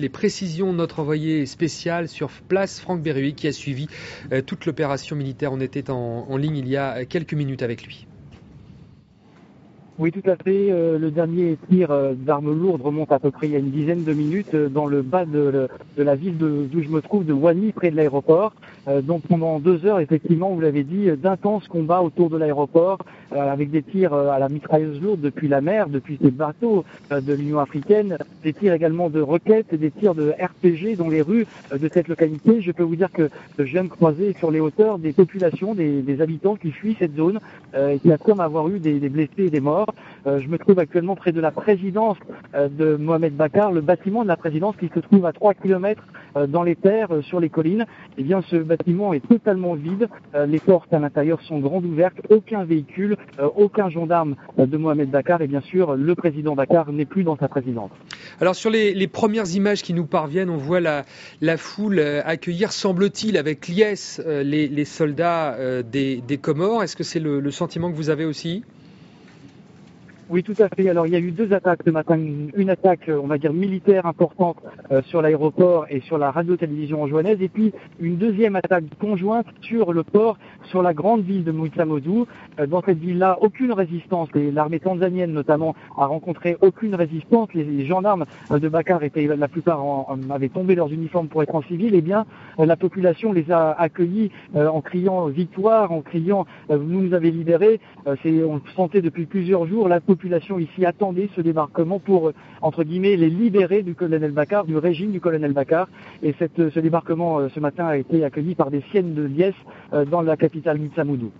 Les précisions de notre envoyé spécial sur place, Franck Berruy, qui a suivi toute l'opération militaire. On était en ligne il y a quelques minutes avec lui. Oui, tout à fait. Le dernier tir d'armes lourdes remonte à peu près il y a une dizaine de minutes dans le bas de la ville d'où je me trouve, de Wani, près de l'aéroport. Donc pendant 2 heures, effectivement, vous l'avez dit, d'intenses combats autour de l'aéroport, avec des tirs à la mitrailleuse lourde depuis la mer, depuis ces bateaux de l'Union africaine, des tirs également de roquettes et des tirs de RPG dans les rues de cette localité. Je peux vous dire que je viens de croiser sur les hauteurs des populations, des habitants qui fuient cette zone et qui affirment avoir eu des blessés et des morts. Je me trouve actuellement près de la présidence de Mohamed Bakar, le bâtiment de la présidence qui se trouve à 3 kilomètres dans les terres, sur les collines. Eh bien, ce bâtiment est totalement vide. Les portes à l'intérieur sont grandes ouvertes, aucun véhicule, aucun gendarme de Mohamed Bakar et bien sûr, le président Bakar n'est plus dans sa présidence. Alors sur les premières images qui nous parviennent, on voit la foule accueillir, semble-t-il, avec liesse les soldats des Comores. Est-ce que c'est le sentiment que vous avez aussi ? Oui, tout à fait. Alors, il y a eu 2 attaques ce matin. Une attaque, on va dire, militaire importante sur l'aéroport et sur la radio-télévision anjouanaise. Et puis, une deuxième attaque conjointe sur le port, sur la grande ville de Mouitsamodou. Dans cette ville-là, aucune résistance. L'armée tanzanienne, notamment, a rencontré aucune résistance. Les gendarmes de Bakar étaient, la plupart, avaient tombé leurs uniformes pour être en civil. Eh bien, la population les a accueillis en criant victoire, en criant vous nous avez libérés. On sentait depuis plusieurs jours la population ici attendait ce débarquement pour, entre guillemets, les libérer du colonel Bakar, du régime du colonel Bakar. Et ce débarquement ce matin a été accueilli par des siennes de liesse dans la capitale Mouitsamodou.